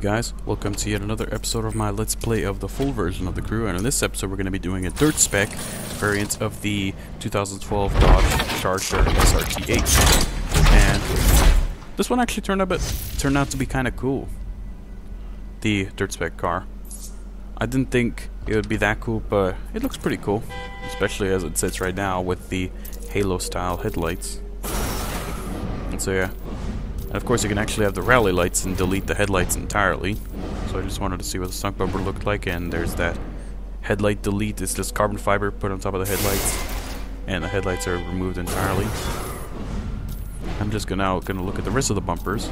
guys, welcome to yet another episode of my Let's Play of the full version of the Crew, and in this episode we're going to be doing a dirt spec variant of the 2012 Dodge Charger SRT8. And this one actually turned out to be kind of cool. The dirt spec car. I didn't think it would be that cool, but it looks pretty cool, especially as it sits right now with the Halo style headlights. And so yeah. And of course you can actually have the rally lights and delete the headlights entirely. So I just wanted to see what the stock bumper looked like, and there's that headlight delete. It's just carbon fiber put on top of the headlights, and the headlights are removed entirely. I'm just gonna look at the rest of the bumpers.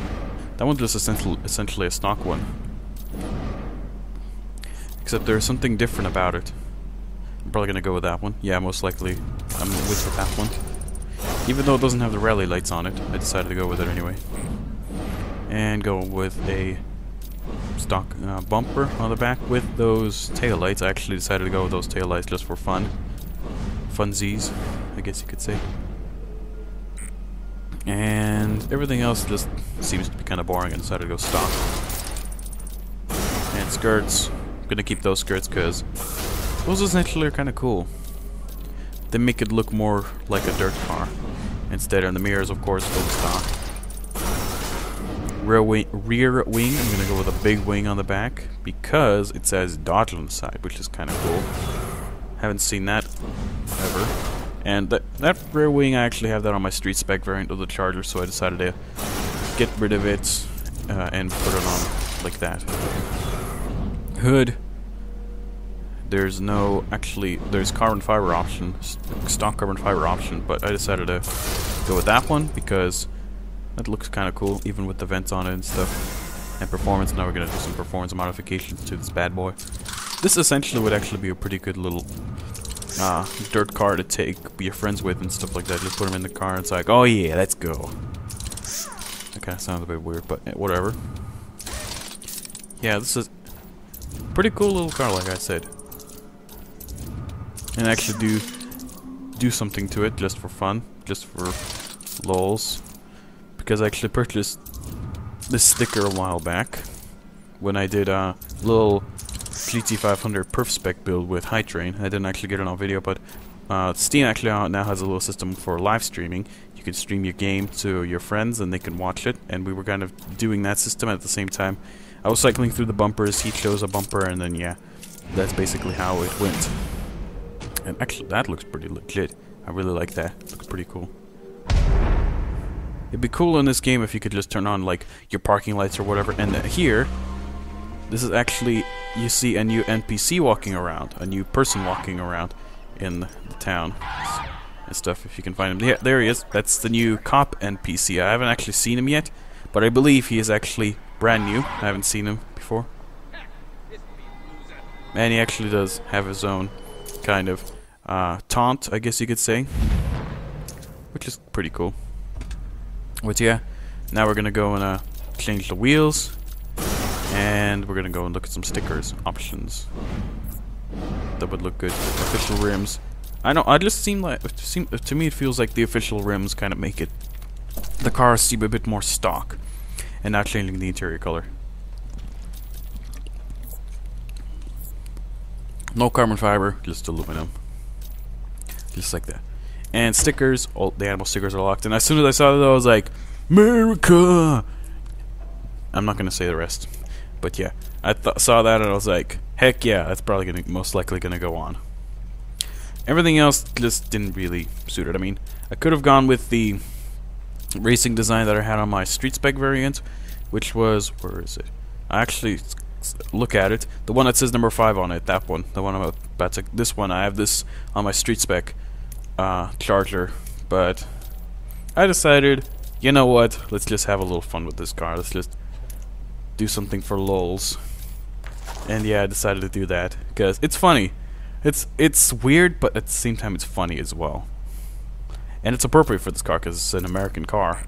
That one's just essentially a stock one. Except there's something different about it. I'm probably gonna go with that one. Yeah, most likely I'm with that one. Even though it doesn't have the rally lights on it, I decided to go with it anyway. And go with a stock bumper on the back with those tail lights. I actually decided to go with those tail lights just for fun. Funsies, I guess you could say. And everything else just seems to be kind of boring. I decided to go stock. And skirts, I'm gonna keep those skirts because those essentially are kind of cool. They make it look more like a dirt car. Instead, on the mirrors, of course, full stock. Rear wing, I'm gonna go with a big wing on the back because it says Dodge on the side, which is kind of cool. Haven't seen that ever. And that rear wing, I actually have that on my street spec variant of the Charger, so I decided to get rid of it and put it on like that. Hood. There's carbon fiber option, stock carbon fiber option, but I decided to go with that one because that looks kind of cool, even with the vents on it and stuff. And performance, now we're going to do some performance modifications to this bad boy. This essentially would actually be a pretty good little dirt car to be your friends with and stuff like that. Just put them in the car and it's like, oh yeah, let's go. That kind of sounds a bit weird, but whatever. Yeah, this is a pretty cool little car, like I said. And actually do something to it just for fun, just for lols, because I actually purchased this sticker a while back when I did a little GT500 perf spec build with High Train. I didn't actually get it on video, but Steam actually now has a little system for live streaming. You can stream your game to your friends and they can watch it, and we were kind of doing that system at the same time. I was cycling through the bumpers, he chose a bumper, and then yeah, that's basically how it went. And actually, that looks pretty legit. I really like that. It looks pretty cool. It'd be cool in this game if you could just turn on, like, your parking lights or whatever. And here, this is actually, you see a new NPC walking around. A new person walking around in the town. And stuff, if you can find him. Yeah, there he is. That's the new cop NPC. I haven't actually seen him yet, but I believe he is actually brand new. I haven't seen him before. And he actually does have his own kind of taunt, I guess you could say, which is pretty cool. But yeah, now we're gonna go and change the wheels, and we're gonna go and look at some stickers options that would look good. Official rims. I know. To me, it feels like the official rims kind of make the car seem a bit more stock, and now changing the interior color. No carbon fiber, just aluminum. Just like that. And stickers, all the animal stickers are locked. And as soon as I saw that, I was like, America! I'm not going to say the rest. But yeah, I saw that and I was like, heck yeah, that's probably most likely going to go on. Everything else just didn't really suit it. I mean, I could have gone with the racing design that I had on my street spec variant, which was, where is it? I actually look at it. The one that says number 5 on it, that one. The one I'm about to... This one, I have this on my street spec Charger. But I decided, you know what? Let's just have a little fun with this car. Let's just do something for lols. And yeah, I decided to do that. Because it's funny. It's weird, but at the same time it's funny as well. And it's appropriate for this car because it's an American car.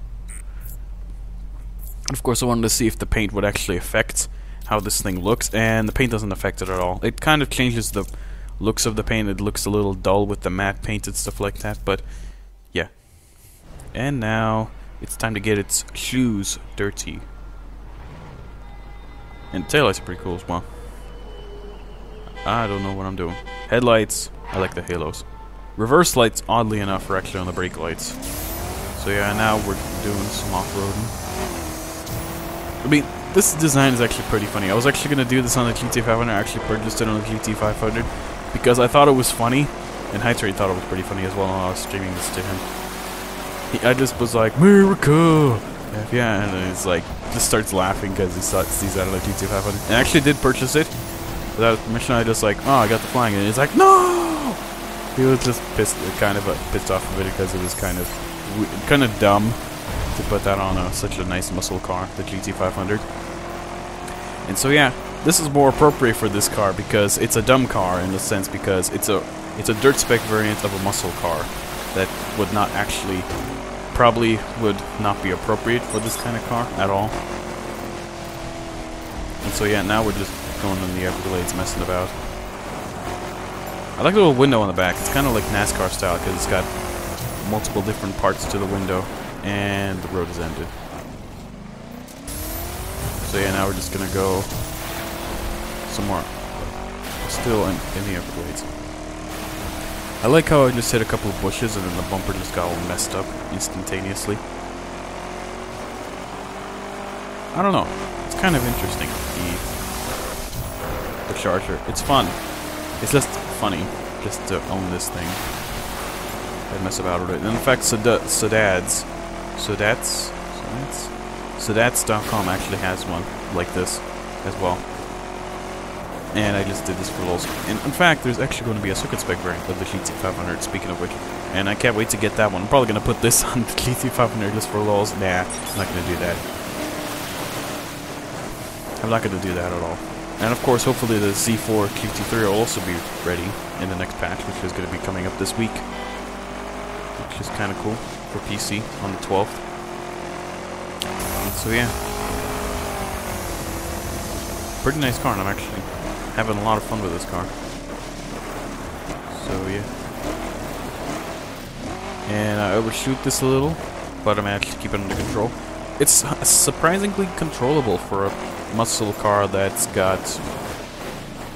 And of course I wanted to see if the paint would actually affect how this thing looks, and the paint doesn't affect it at all. It kind of changes the looks of the paint. It looks a little dull with the matte paint and stuff like that, but yeah. And now it's time to get its shoes dirty. And taillights are pretty cool as well. I don't know what I'm doing. Headlights, I like the halos. Reverse lights, oddly enough, are actually on the brake lights. So yeah, now we're doing some off-roading. I mean, this design is actually pretty funny. I was actually going to do this on the GT500. I actually purchased it on the GT500 because I thought it was funny. And Hydrate thought it was pretty funny as well when I was streaming this to him. I just was like, America! Yeah, and then he's like, just starts laughing because he sees that on the GT500. And I actually did purchase it. Without permission, I just like, oh, I got the flying. And he's like, no! He was just pissed, pissed off of it because it was kind of dumb to put that on such a nice muscle car, the GT500. And so yeah, this is more appropriate for this car because it's a dumb car in the sense because it's a dirt spec variant of a muscle car that would not actually, probably would not be appropriate for this kind of car at all. And so yeah, now we're just going in the Everglades messing about. I like the little window on the back. It's kind of like NASCAR style because it's got multiple different parts to the window and the road is ended. So yeah, now we're just gonna go somewhere still in the Everglades. I like how I just hit a couple of bushes and then the bumper just got all messed up instantaneously. I don't know. It's kind of interesting. The Charger. It's fun. It's just funny just to own this thing and mess about with it. And in fact, Sudats.com actually has one like this as well. And I just did this for lols. And in fact, there's actually going to be a circuit spec variant of the GT500, speaking of which. And I can't wait to get that one. I'm probably going to put this on the GT500 just for lols. Nah, I'm not going to do that. I'm not going to do that at all. And of course, hopefully the Z4 QT3 will also be ready in the next patch, which is going to be coming up this week. Which is kind of cool for PC on the 12th. And so yeah. Pretty nice car, and I'm actually having a lot of fun with this car. So yeah. And I overshoot this a little, but I managed to keep it under control. It's surprisingly controllable for a muscle car that's got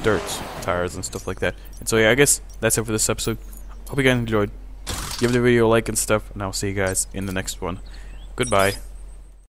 dirt tires and stuff like that. And so yeah, I guess that's it for this episode. Hope you guys enjoyed. Give the video a like and stuff, and I'll see you guys in the next one. Goodbye.